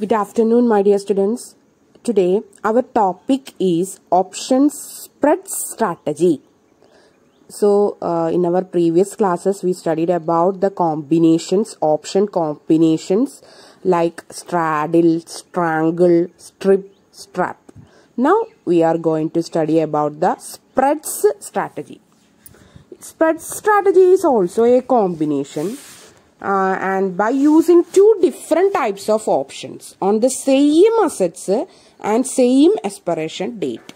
Good afternoon, my dear students. Today, our topic is option spread strategy. So, in our previous classes, we studied about the combinations, option combinations like straddle, strangle, strip, strap. Now, we are going to study about the spreads strategy. Spread strategy is also a combination. And by using two different types of options on the same assets and same expiration date.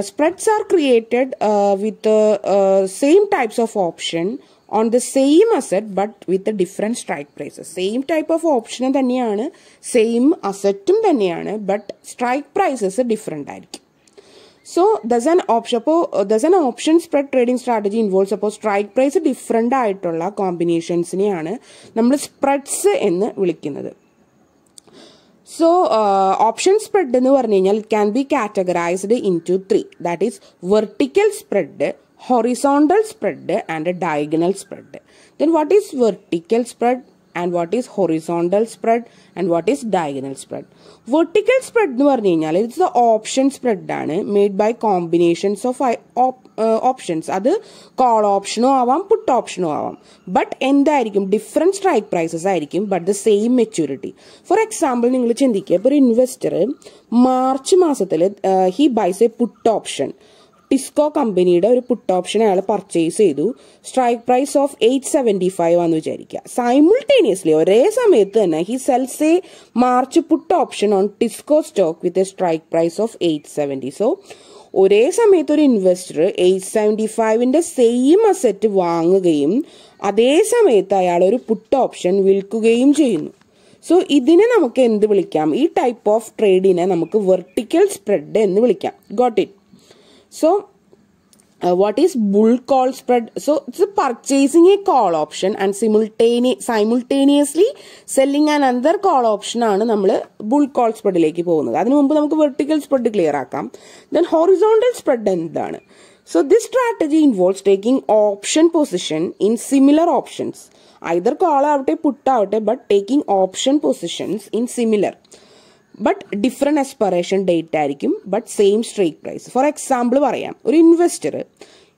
Spreads are created with the same types of option on the same asset but with the different strike prices. Same type of option thaniyana, same asset thaniyana, but strike prices are different. So, does an option spread trading strategy involve suppose strike price different ആയിട്ടുള്ള combinations-നെയാണ് നമ്മൾ spreads എന്ന് വിളിക്കുന്നത്. So, option spread എന്ന് പറഞ്ഞു കഴിഞ്ഞാൽ it can be categorized into three. That is vertical spread, horizontal spread and a diagonal spread. Then what is vertical spread? And what is horizontal spread and what is diagonal spread? Vertical spread nu parnu kayal it's the option spread aanu made by combinations of options. Adu call option avam put option avam, but endayirikkum different strike prices aayirikkum but the same maturity. For example, ningal chindikka for investor March maasathil he buys a put option. Tisco company യുടെ ഒരു put option അയാൾ purchase ചെയ്തു. Strike price of 875 ആണെന്ന് വിചാരിക്കുക. Simultaneously ഒരേ സമയത്ത് തന്നെ he sells a March put option on Tisco stock with a strike price of 870. So ഒരേ സമയത്ത് ഒരു ഇൻവെസ്റ്റർ 875ന്റെ സെയിം അസെറ്റ് വാങ്ങുകയും അതേ സമയത്ത് അയാൾ ഒരു പുട്ട് ഓപ്ഷൻ വിൽക്കുകയും ചെയ്യുന്നു. സോ ഇതിനെ നമുക്ക് എന്ത് വിളിക്കാം? ഈ ടൈപ്പ് ഓഫ് ട്രേഡിനെ നമുക്ക് വെർട്ടിക്കൽ സ്പ്രെഡ് എന്ന് വിളിക്കാം. Got it? So, what is bull call spread? So, it's purchasing a call option and simultaneously selling another call option ആണ് നമ്മൾ bull call spread ലേക്ക് പോകുന്നത്. അതിനു മുമ്പ് നമുക്ക് vertical spread clear ആക്കാം. Then horizontal spread എന്താണ്? So, this strategy involves taking option position in similar options. Either call ആവട്ടെ put ആവട്ടെ but taking option positions in similar. But different expiration date ആയിരിക്കും but same strike price. For example പറയാം, ഒരു investor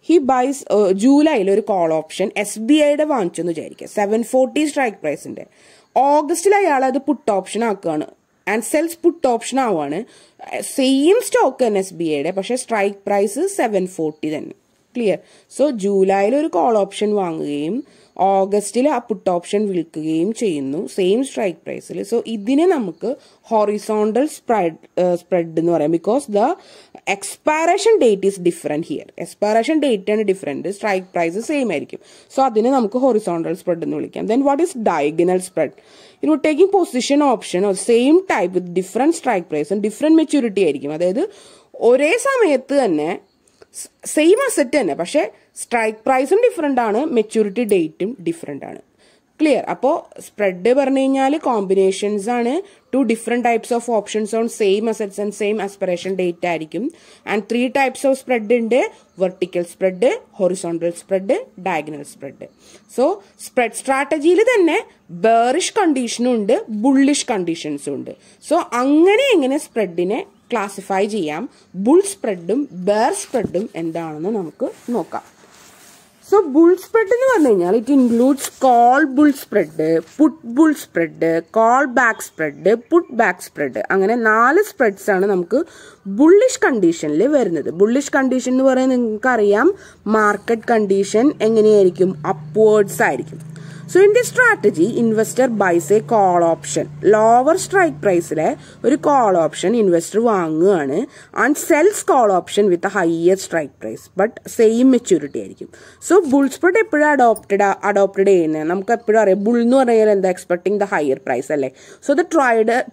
he buys ജൂലൈയിൽ ഒരു call option SBIയുടെ വാങ്ങിച്ചെന്ന് വിചാരിക്കുക 740 strike പ്രൈസിന്റെ. ഓഗസ്റ്റിൽ അയാൾ അത് പുട്ട് ഓപ്ഷൻ ആക്കുകയാണ് ആൻഡ് സെൽസ് പുട്ട് ഓപ്ഷൻ ആവുകയാണ്. സെയിം സ്റ്റോക്ക് തന്നെ SBIയുടെ, പക്ഷെ സ്ട്രൈക്ക് പ്രൈസ് 740 തന്നെ. ക്ലിയർ? സോ ജൂലൈയിൽ ഒരു കോൾ ഓപ്ഷൻ വാങ്ങുകയും ഓഗസ്റ്റിൽ ആ പുട്ട് ഓപ്ഷൻ വിൽക്കുകയും ചെയ്യുന്നു സെയിം സ്ട്രൈക്ക് പ്രൈസിൽ. സോ ഇതിനെ നമുക്ക് ഹൊറിസോണ്ടൽ സ്പ്രെഡ് എന്ന് പറയാം because the expiration date is different here. Expiration date ആണ് ഡിഫറെന്റ്, സ്ട്രൈക്ക് പ്രൈസ് സെയിം ആയിരിക്കും. സോ അതിനെ നമുക്ക് ഹൊറിസോണ്ടൽ സ്പ്രെഡ് എന്ന് വിളിക്കാം. Then what is diagonal spread? You taking position option of same type with different strike price different maturity ആയിരിക്കും. അതായത് ഒരേ സമയത്ത് തന്നെ സെയിം അസെറ്റ് തന്നെ പക്ഷെ സ്ട്രൈക്ക് പ്രൈസും ഡിഫറെന്റ് ആണ്, മെച്യൂരിറ്റി ഡേറ്റും ഡിഫറെന്റ് ആണ്. ക്ലിയർ? അപ്പോൾ സ്പ്രെഡ് പറഞ്ഞു കഴിഞ്ഞാൽ കോമ്പിനേഷൻസ് ആണ്. Two different types of options on same assets and same expiration date ആയിരിക്കും. ആൻഡ് 3 ടൈപ്സ് ഓഫ് സ്പ്രെഡ് ഉണ്ട്: vertical spread, horizontal spread, diagonal spread. So spread സ്ട്രാറ്റജിയിൽ തന്നെ ബെയറിഷ് കണ്ടീഷനും ഉണ്ട്, ബുള്ളിഷ് കണ്ടീഷൻസും ഉണ്ട്. സോ അങ്ങനെ എങ്ങനെ സ്പ്രെഡിനെ ക്ലാസിഫൈ ചെയ്യാം, ബുൾ സ്പ്രെഡും ബെയർ സ്പ്രെഡും എന്താണെന്ന് നമുക്ക് നോക്കാം. സോ ബുൾ സ്പ്രെഡ് എന്ന് പറഞ്ഞു കഴിഞ്ഞാൽ it includes call bull spread, put bull spread, call back spread, put back spread. അങ്ങനെ 4 സ്പ്രെഡ്സ് ആണ് നമുക്ക് ബുള്ളിഷ് കണ്ടീഷനിൽ വരുന്നത്. ബുള്ളിഷ് കണ്ടീഷൻ എന്ന് പറയുന്നത് നിങ്ങൾക്കറിയാം, മാർക്കറ്റ് കണ്ടീഷൻ എങ്ങനെയായിരിക്കും? അപ്വേർഡ്സ് ആയിരിക്കും. So in this strategy, investor buys a call option. Lower strike price le ഒരു call option investor വാങ്ങുകയാണ് and sells call option with a higher strike price but same maturity ആയിരിക്കും. So bull spread എപ്പോഴും adopted ചെയ്യുന്നത് നമുക്ക് എപ്പോഴും അറിയാം. bull എന്ന് പറഞ്ഞാൽ എന്താ? expecting the higher price അല്ലേ? So the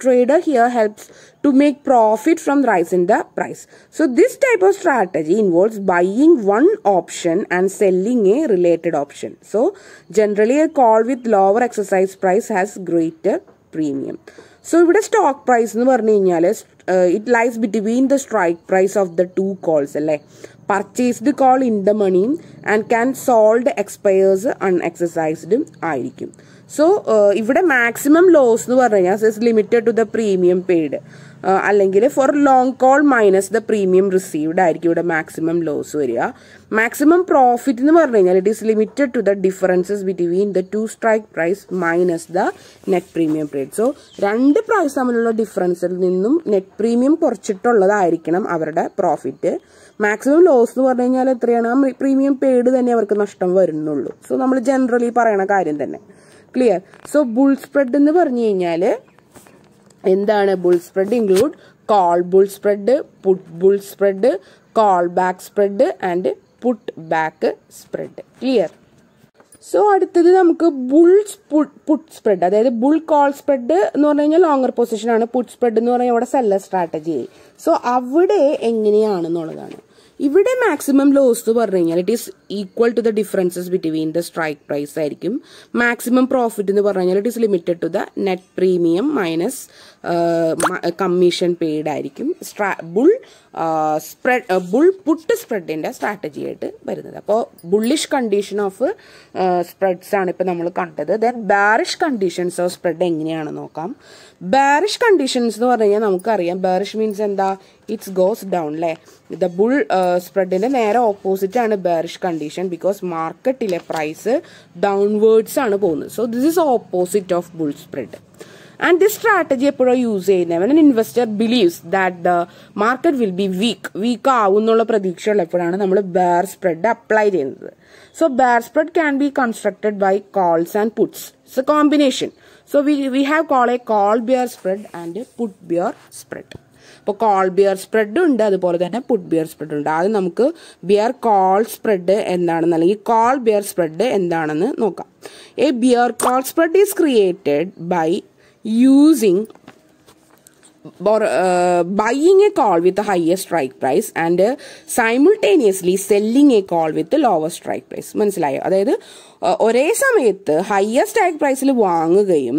trader here helps to make profit from rise in the price. So this type of strategy involves buying one option and selling a related option. So generally a call with lower exercise price has greater premium. So ഇവിടെ stock price എന്ന് പറഞ്ഞു കഴിഞ്ഞാൽ it lies between the strike price of the 2 calls അല്ലേ? Purchased call in the money and can sold expires unexercised ആയിരിക്കും. So ഇവിടെ maximum loss എന്ന് പറഞ്ഞു കഴിഞ്ഞാൽ is limited to the premium paid, അല്ലെങ്കിൽ for long call minus the premium received ആയിരിക്കും ഇവിടെ maximum loss വരിക. മാക്സിമം പ്രോഫിറ്റ് എന്ന് പറഞ്ഞു കഴിഞ്ഞാൽ it is limited to the differences between the 2 strike price minus the net premium paid. So രണ്ട് price തമ്മിലുള്ള ഡിഫറൻസിൽ നിന്നും നെറ്റ് പ്രീമിയം കുറച്ചിട്ടുള്ളതായിരിക്കണം അവരുടെ പ്രോഫിറ്റ്. മാക്സിമം ലോസ് എന്ന് പറഞ്ഞു കഴിഞ്ഞാൽ എത്രയാണ്? പ്രീമിയം പെയ്ഡ് തന്നെ അവർക്ക് നഷ്ടം വരുന്നുള്ളൂ. സോ നമ്മൾ ജനറലി പറയണ കാര്യം തന്നെ. ക്ലിയർ? സോ ബുൾ സ്പ്രെഡ് എന്ന് പറഞ്ഞു കഴിഞ്ഞാൽ എന്താണ്? Bull spread include call bull spread, put bull spread, call back spread and put back spread. Clear? So അടുത്തത് നമുക്ക് ബുൾ പുട്ട് സ്പ്രെഡ്, അതായത് ബുൾ കോൾ സ്പ്രെഡ് എന്ന് പറഞ്ഞു കഴിഞ്ഞാൽ ലോങ്ങർ പൊസിഷൻ ആണ്. പുട്ട് സ്പ്രെഡ് എന്ന് പറഞ്ഞാൽ ഇവിടെ സെല്ലർ സ്ട്രാറ്റജി. സോ അവിടെ എങ്ങനെയാണെന്നുള്ളതാണ്. ഇവിടെ മാക്സിമം ലോസ് എന്ന് പറഞ്ഞു കഴിഞ്ഞാൽ it is equal to the differences between the strike price ആയിരിക്കും. മാക്സിമം പ്രോഫിറ്റ് എന്ന് പറഞ്ഞു കഴിഞ്ഞാൽ it is limited to the net premium minus commission paid ആയിരിക്കും ബുൾ പുട്ട് സ്പ്രെഡിന്റെ സ്ട്രാറ്റജി ആയിട്ട് വരുന്നത്. അപ്പോൾ ബുള്ളിഷ് കണ്ടീഷൻ ഓഫ് സ്പ്രെഡ്സ് ആണ് ഇപ്പൊ നമ്മൾ കണ്ടത്. Then bearish conditions of spread എങ്ങനെയാണെന്ന് നോക്കാം. ബാരിഷ് കണ്ടീഷൻസ് എന്ന് പറഞ്ഞു കഴിഞ്ഞാൽ നമുക്കറിയാം ബാരിഷ് മീൻസ് എന്താ? ഇറ്റ്സ് ഗോസ് ഡൗൺ അല്ലേ. ദ ബുൾ സ്പ്രെഡിന്റെ നേരെ ഓപ്പോസിറ്റ് ആണ് ബാരിഷ് കണ്ടീഷൻ, ബിക്കോസ് മാർക്കറ്റിലെ പ്രൈസ് ഡൗൺവേർഡ്സ് ആണ് പോകുന്നത്. So this is opposite of bull spread. And this strategy എപ്പോഴും യൂസ് ചെയ്യുന്നത് when investor believes that the market will be weak ആവും എന്നുള്ള പ്രതീക്ഷയുള്ളപ്പോഴാണ് നമ്മൾ ബെയർ സ്പ്രെഡ് അപ്ലൈ ചെയ്യുന്നത്. So bear spread can be constructed by calls and puts. It's a combination. So we have call a call bear spread and put bear spread. അപ്പോൾ call bear spread ഉണ്ട്, അതുപോലെ തന്നെ puttu bear spread ഉണ്ട്. ആദ്യം നമുക്ക് beer call spread എന്താണെന്ന് അല്ലെങ്കിൽ call bear spread എന്താണെന്ന് നോക്കാം. A bear call spread is created by using buying a call with the highest strike price and simultaneously selling a call with the lower strike price. മനസ്സിലായോ? അതായത് ഒരേ സമയത്ത് higher strike പ്രൈസിൽ വാങ്ങുകയും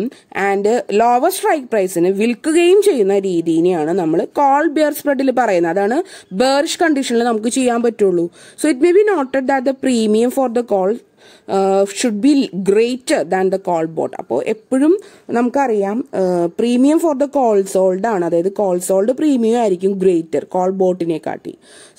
and lower strike പ്രൈസിന് വിൽക്കുകയും ചെയ്യുന്ന രീതിനെയാണ് നമ്മൾ കോൾ ബെയർ സ്പ്രെഡിൽ പറയുന്നത്. അതാണ് ബെയറിഷ് കണ്ടീഷനിൽ നമുക്ക് ചെയ്യാൻ പറ്റുള്ളൂ. So it may be noted that the premium for the call should be greater than the call boat. അപ്പോൾ എപ്പോഴും നമുക്കറിയാം premium for the call sold ആണ്, അതായത് കോൾ സോൾഡ് പ്രീമിയം ആയിരിക്കും ഗ്രേറ്റർ കോൾ ബോട്ടിനെ കാട്ടി.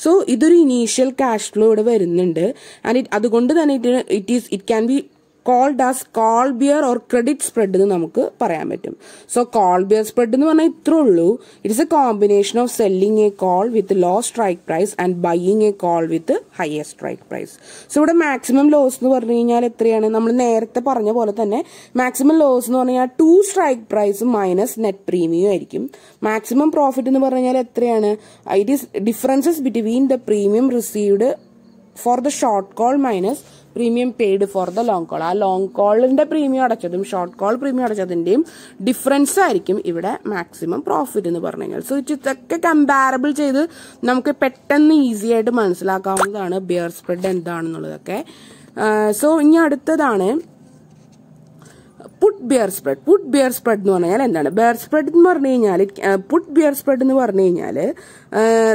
സോ ഇതൊരു ഇനീഷ്യൽ ക്യാഷ് ഫ്ലോ ഇവിടെ വരുന്നുണ്ട്. ആൻഡ് അതുകൊണ്ട് തന്നെ it can be called as call bear or credit spread എന്ന് നമുക്ക് പറയാൻ പറ്റും. സോ കോൾ ബിയർ സ്പ്രെഡ് എന്ന് പറഞ്ഞാൽ ഇത്രേ ഉള്ളൂ. It is a combination of selling a call with low strike price and buying a call with higher strike price. So ഇവിടെ maximum loss എന്ന് പറഞ്ഞു കഴിഞ്ഞാൽ എത്രയാണ്? നമ്മൾ നേരത്തെ പറഞ്ഞ പോലെ തന്നെ മാക്സിമം ലോസ് എന്ന് പറഞ്ഞു കഴിഞ്ഞാൽ 2 strike price minus net premium ആയിരിക്കും. മാക്സിമം പ്രോഫിറ്റ് എന്ന് പറഞ്ഞു കഴിഞ്ഞാൽ എത്രയാണ്? It is differences between the premium received for the short call minus premium paid for the long call. ആ ലോങ് കോളിന്റെ പ്രീമിയം അടച്ചതും ഷോർട്ട് കോൾ പ്രീമിയം അടച്ചതിന്റെയും ഡിഫറൻസ് ആയിരിക്കും ഇവിടെ മാക്സിമം പ്രോഫിറ്റ് എന്ന് പറഞ്ഞു കഴിഞ്ഞാൽ. സോ ഇതൊക്കെ കമ്പാരബിൾ ചെയ്ത് നമുക്ക് പെട്ടെന്ന് ഈസി ആയിട്ട് മനസ്സിലാക്കാവുന്നതാണ് ബിയർ സ്പ്രെഡ് എന്താണെന്നുള്ളതൊക്കെ. സോ ഇനി അടുത്തതാണ് put bear spread. Put bear spread എന്ന് പറഞ്ഞാൽ എന്താണ്? ബിയർ സ്പ്രെഡ് എന്ന് പറഞ്ഞു കഴിഞ്ഞാൽ പുട്ട് ബിയർ സ്പ്രെഡ് എന്ന് പറഞ്ഞു കഴിഞ്ഞാൽ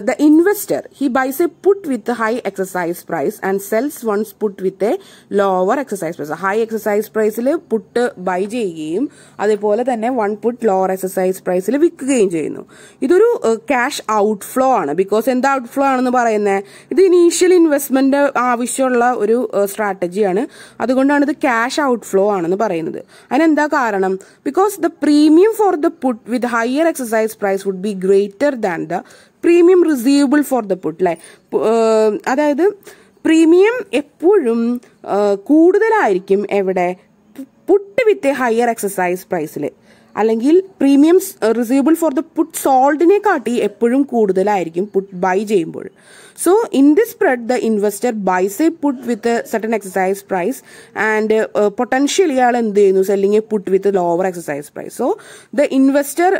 the investor he buys a put with high exercise price and sells ones put with a lower exercise price. High exercise പ്രൈസിൽ പുട്ട് ബൈ ചെയ്യുകയും അതേപോലെ തന്നെ വൺ പുട്ട് ലോവർ എക്സസൈസ് പ്രൈസിൽ വിൽക്കുകയും ചെയ്യുന്നു. ഇതൊരു ക്യാഷ് ഔട്ട് ഫ്ലോ ആണ്. ബിക്കോസ് എന്താ ഔട്ട് ഫ്ലോ ആണെന്ന് പറയുന്നത്? ഇത് ഇനീഷ്യൽ ഇൻവെസ്റ്റ്മെന്റ് ആവശ്യമുള്ള ഒരു സ്ട്രാറ്റജിയാണ്. അതുകൊണ്ടാണ് ഇത് ക്യാഷ് ഔട്ട് ഫ്ലോ ആണെന്ന് പറയുന്നത്. അതിനെന്താ കാരണം? Because the premium for the put with higher exercise price would be greater than the premium receivable for the put. അല്ലെ, അതായത് പ്രീമിയം എപ്പോഴും കൂടുതലായിരിക്കും എവിടെ? Put with a higher exercise പ്രൈസിൽ. അല്ലെങ്കിൽ premium receivable for the put സോൾഡിനെ കാട്ടി എപ്പോഴും കൂടുതലായിരിക്കും പുട്ട് ബൈ ചെയ്യുമ്പോൾ. So in this spread the investor buys a put with certain exercise price and potentially all എന്ത് ചെയ്യുന്നു? Selling a put with lower exercise price. So the investor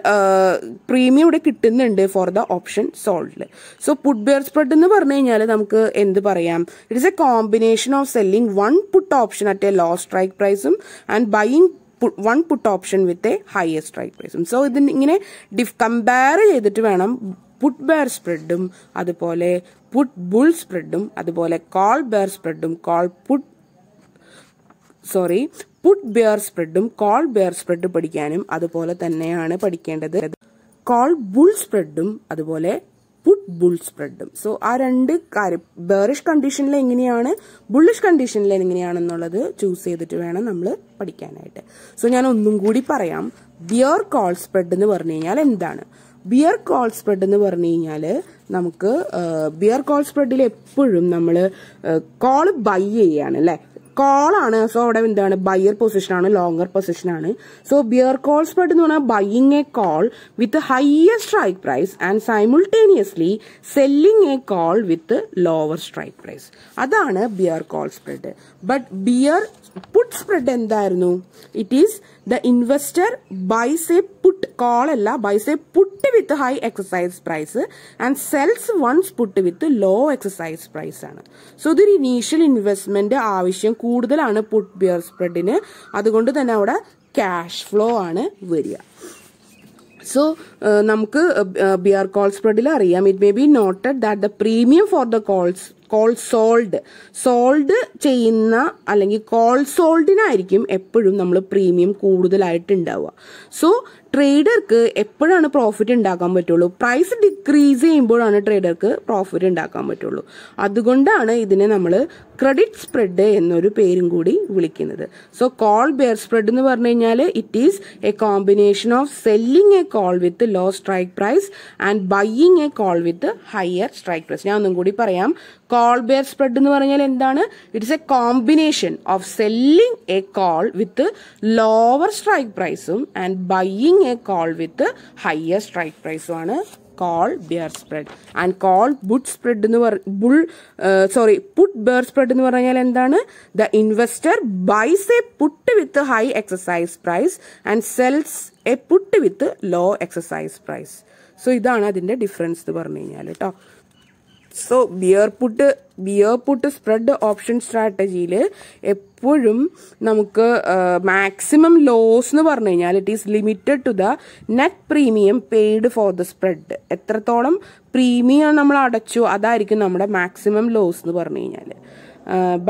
premium ഇവിടെ കിട്ടുന്നുണ്ട് for the option സോൾഡിൽ. So put bear spread എന്ന് പറഞ്ഞു കഴിഞ്ഞാൽ നമുക്ക് എന്ത് പറയാം? It is a combination of selling one put option at a low strike പ്രൈസും and buying one put option with a higher strike പ്രൈസും. സോ ഇതിന് ഇങ്ങനെ കമ്പയർ ചെയ്തിട്ട് വേണം പുട്ട് ബെയർ സ്പ്രെഡും അതുപോലെ പുട്ട് ബുൾ സ്പ്രെഡും അതുപോലെ കോൾ ബെയർ സ്പ്രെഡും പുട്ട് ബെയർ സ്പ്രെഡും കോൾ ബെയർ സ്പ്രെഡ് പഠിക്കാനും അതുപോലെ തന്നെയാണ് പഠിക്കേണ്ടത്. കോൾ ബുൾ സ്പ്രെഡും അതുപോലെ പുട്ട് ബുൾ സ്പ്രെഡും. സോ ആ രണ്ട് കാര്യം ബെയറിഷ് കണ്ടീഷനിൽ എങ്ങനെയാണ്, ബുള്ളിഷ് കണ്ടീഷനിൽ എങ്ങനെയാണെന്നുള്ളത് ചൂസ് ചെയ്തിട്ട് വേണം നമ്മൾ പഠിക്കാനായിട്ട്. സോ ഞാൻ ഒന്നും കൂടി പറയാം. ബിയർ കോൾ സ്പ്രെഡ് എന്ന് പറഞ്ഞു കഴിഞ്ഞാൽ എന്താണ്? ബിയർ കോൾ സ്പ്രെഡ് എന്ന് പറഞ്ഞു കഴിഞ്ഞാൽ നമുക്ക് ബിയർ കോൾ സ്പ്രെഡിൽ എപ്പോഴും നമ്മൾ കോൾ ബൈ ചെയ്യാണ് അല്ലെ, കോളാണ്. സോ അവിടെ എന്താണ്, ബയർ പൊസിഷൻ ആണ്, ലോങ്ങർ പൊസിഷൻ ആണ്. സോ ബിയർ കോൾ സ്പ്രെഡ് എന്ന് പറഞ്ഞാൽ buying a call with higher strike price and simultaneously selling a call with lower strike price. അതാണ് bear call spread. But bear put spread എന്തായിരുന്നു? It is the investor buys a put, call അല്ല, buys a put with high exercise price and sells ones put with low exercise price ആണ്. So ഇതൊരു initial investment ആവശ്യം കൂടുതലാണ് puttu beer സ്പ്രെഡിന്. അതുകൊണ്ട് തന്നെ അവിടെ cash flow ആണ് വരിക. സോ നമുക്ക് ബിയർ കോൾ സ്പ്രെഡിൽ അറിയാം, it may be noted that the premium for the call sold ചെയ്യുന്ന അല്ലെങ്കിൽ കോൾ സോൾഡിനായിരിക്കും എപ്പോഴും നമ്മൾ പ്രീമിയം കൂടുതലായിട്ട് ഉണ്ടാവുക. സോ ട്രേഡർക്ക് എപ്പോഴാണ് പ്രോഫിറ്റ് ഉണ്ടാക്കാൻ പറ്റുള്ളൂ? പ്രൈസ് ഡിക്രീസ് ചെയ്യുമ്പോഴാണ് ട്രേഡർക്ക് പ്രോഫിറ്റ് ഉണ്ടാക്കാൻ പറ്റുള്ളൂ. അതുകൊണ്ടാണ് ഇതിനെ നമ്മൾ ക്രെഡിറ്റ് സ്പ്രെഡ് എന്നൊരു പേരും കൂടി വിളിക്കുന്നത്. സോ കോൾ ബെയർ സ്പ്രെഡ് എന്ന് പറഞ്ഞു കഴിഞ്ഞാൽ it is a combination of selling a call with low strike price and buying a call with higher strike price. ഞാൻ ഒന്നും കൂടി പറയാം. കോൾ ബെയർ സ്പ്രെഡ് എന്ന് പറഞ്ഞാൽ എന്താണ്? It is a combination of selling a call with lower strike പ്രൈസും and buying a call with higher strike പ്രൈസും ആണ് call bear spread. And call put spread എന്ന് പുട്ട് ബെയർ സ്പ്രെഡ് എന്ന് പറഞ്ഞാൽ എന്താണ്? The investor buys a put with high exercise price and sells a put with low exercise price. So ഇതാണ് അതിന്റെ difference എന്ന് പറഞ്ഞു കഴിഞ്ഞാൽ കേട്ടോ. So bear put spread option സ്ട്രാറ്റജിയിൽ എപ്പോഴും നമുക്ക് മാക്സിമം ലോസ് എന്ന് പറഞ്ഞു കഴിഞ്ഞാൽ it is limited to the net premium paid for the spread. എത്രത്തോളം പ്രീമിയം നമ്മൾ അടച്ചു അതായിരിക്കും നമ്മുടെ മാക്സിമം ലോസ് എന്ന് പറഞ്ഞു കഴിഞ്ഞാൽ.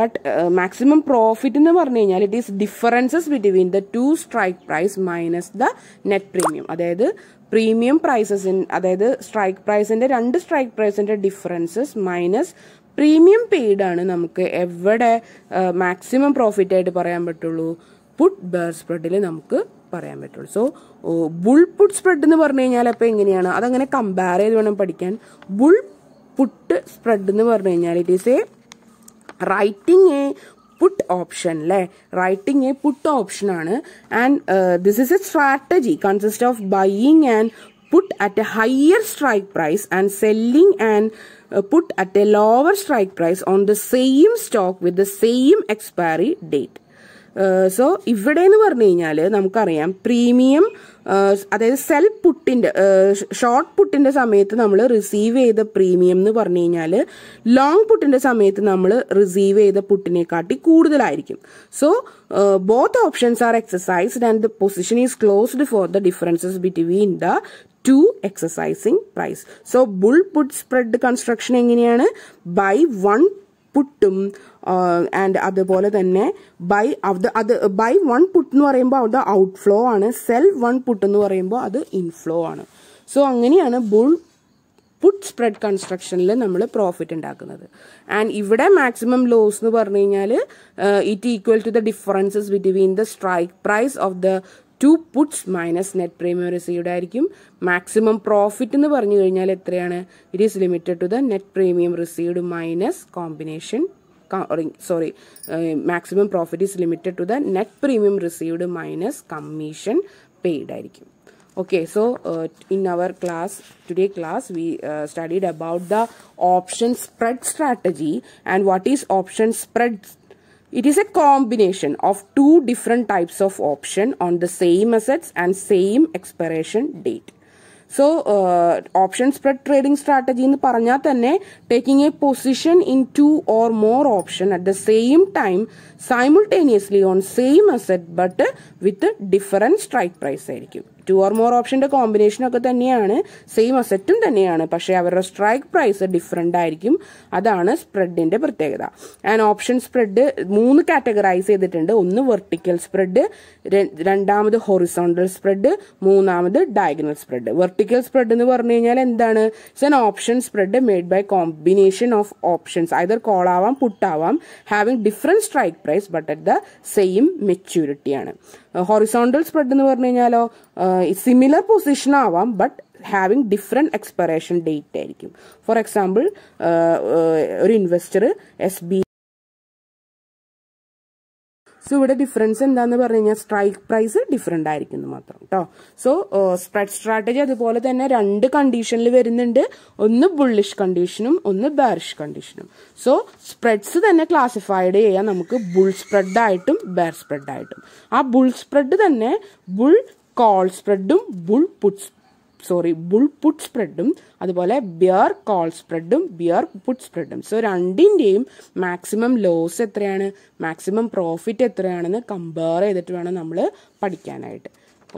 ബട്ട് മാക്സിമം പ്രോഫിറ്റ് എന്ന് പറഞ്ഞു കഴിഞ്ഞാൽ it is differences between the two strike price minus the net premium. അതായത് പ്രീമിയം പ്രൈസസിൻ, അതായത് സ്ട്രൈക്ക് പ്രൈസിന്റെ രണ്ട് സ്ട്രൈക്ക് പ്രൈസിന്റെ ഡിഫറൻസസ് മൈനസ് പ്രീമിയം പെയ്ഡ് ആണ് നമുക്ക് എവിടെ മാക്സിമം പ്രോഫിറ്റ് ആയിട്ട് പറയാൻ പറ്റുള്ളൂ? പുട്ട് ബെയർ സ്പ്രെഡിൽ നമുക്ക് പറയാൻ പറ്റുള്ളൂ. സോ ബുൾ പുട്ട് സ്പ്രെഡ് എന്ന് പറഞ്ഞു കഴിഞ്ഞാൽ അപ്പൊ എങ്ങനെയാണ് അതങ്ങനെ കമ്പയർ ചെയ്ത് വേണം പഠിക്കാൻ. ബുൾ പുട്ട് സ്പ്രെഡ് എന്ന് പറഞ്ഞു കഴിഞ്ഞാൽ it is A writing A put option അല്ലെ, writing a put option ആണ്. and this is a strategy consist of buying and put at a higher strike price and selling and put at a lower strike price on the same stock with the same expiry date. So ഇവിടെ എന്ന് പറഞ്ഞു കഴിഞ്ഞാൽ നമുക്കറിയാം premium, അതായത് cell പുട്ടിന്റെ short പുട്ടിന്റെ സമയത്ത് നമ്മൾ റിസീവ് ചെയ്ത പ്രീമിയം എന്ന് പറഞ്ഞു കഴിഞ്ഞാൽ ലോങ് പുട്ടിന്റെ സമയത്ത് നമ്മൾ റിസീവ് ചെയ്ത പുട്ടിനെക്കാട്ടി കൂടുതലായിരിക്കും. So both options are exercised and the position is closed for the differences between the two exercising price. So bull put spread construction എങ്ങനെയാണ്? ബൈ വൺ പുട്ടും ആൻഡ് അതുപോലെ തന്നെ ബൈ വൺ പുട്ട് എന്ന് പറയുമ്പോൾ അത് ഔട്ട്ഫ്ലോ ആണ്, സെൽ വൺ പുട്ട് എന്ന് പറയുമ്പോൾ അത് ഇൻഫ്ലോ ആണ്. സോ അങ്ങനെയാണ് ബുൾ പുട്ട് സ്പ്രെഡ് കൺസ്ട്രക്ഷനിൽ നമ്മൾ പ്രോഫിറ്റ് ഉണ്ടാക്കുന്നത്. ആൻഡ് ഇവിടെ മാക്സിമം ലോസ് എന്ന് പറഞ്ഞു കഴിഞ്ഞാൽ it equal to the differences between the strike price of the two puts minus net premium received ആയിരിക്കും. മാക്സിമം പ്രോഫിറ്റ് എന്ന് പറഞ്ഞു കഴിഞ്ഞാൽ എത്രയാണ്? It is limited to the net premium received minus combination maximum profit is limited to the net premium received minus commission paid ആയിരിക്കും. Okay, so in our today class we studied about the option spread strategy. And what is option spread? It is a combination of two different types of option on the same assets and same expiration date. So option spread trading strategy എന്ന് പറഞ്ഞാൽ തന്നെ taking a position in two or more option at the same time simultaneously on same asset but with different strike price ആയിരിക്കും. 2 or more ഓപ്ഷന്റെ combination ഒക്കെ തന്നെയാണ്, same അസറ്റും തന്നെയാണ്, പക്ഷേ അവരുടെ strike price different ആയിരിക്കും. അതാണ് സ്പ്രെഡിന്റെ പ്രത്യേകത. ആൻഡ് ഓപ്ഷൻ സ്പ്രെഡ് 3 കാറ്റഗറൈസ് ചെയ്തിട്ടുണ്ട്. ഒന്ന് വെർട്ടിക്കൽ സ്പ്രെഡ്, രണ്ടാമത് ഹൊറിസോണ്ടൽ സ്പ്രെഡ്, മൂന്നാമത് ഡയഗണൽ സ്പ്രെഡ്. വെർട്ടിക്കൽ സ്പ്രെഡ് എന്ന് പറഞ്ഞു കഴിഞ്ഞാൽ എന്താണ്? It's an option spread made by combination of options, either call ആവാം പുട്ട് ആവാം, having different strike price but at the same maturity ആണ്. ഹൊറിസോണ്ടൽ സ്പ്രെഡ് എന്ന് പറഞ്ഞു കഴിഞ്ഞാലോ സിമിലർ പൊസിഷൻ ആവാം but having different expiration date ആയിരിക്കും. ഫോർ എക്സാമ്പിൾ ഒരു investor SBI. So ഇവിടെ ഡിഫറൻസ് എന്താന്ന് പറഞ്ഞു കഴിഞ്ഞാൽ സ്ട്രൈക്ക് പ്രൈസ് ഡിഫറെന്റ് ആയിരിക്കും മാത്രം കേട്ടോ. സോ സ്പ്രെഡ് സ്ട്രാറ്റജി അതുപോലെ തന്നെ 2 കണ്ടീഷനിൽ വരുന്നുണ്ട്. ഒന്ന് ബുള്ളിഷ് കണ്ടീഷനും ഒന്ന് ബെയറിഷ് കണ്ടീഷനും. സോ സ്പ്രെഡ്സ് തന്നെ ക്ലാസിഫൈഡ് ചെയ്യാം നമുക്ക് ബുൾ സ്പ്രെഡ് ആയിട്ടും ബെയർ സ്പ്രെഡ് ആയിട്ടും. ആ ബുൾ സ്പ്രെഡ് തന്നെ ബുൾ കോൾ സ്പ്രെഡും ബുൾ പുട്ട് സ്പ്രെഡും അതുപോലെ ബിയർ കോൾ സ്പ്രെഡും ബിയർ പുട്ട് സ്പ്രെഡും. സോ രണ്ടിന്റെയും മാക്സിമം ലോസ് എത്രയാണ്, മാക്സിമം പ്രോഫിറ്റ് എത്രയാണെന്ന് കമ്പയർ ചെയ്തിട്ട് വേണം നമ്മൾ പഠിക്കാനായിട്ട്.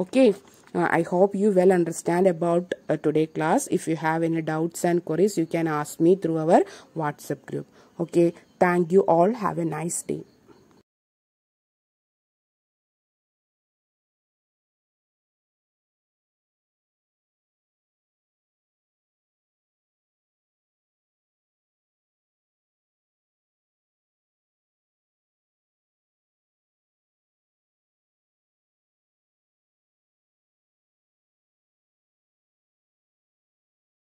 Okay, I hope you well understand about today class. If you have any doubts and queries, you can ask me through our WhatsApp group. Okay, thank you all. Have a nice day.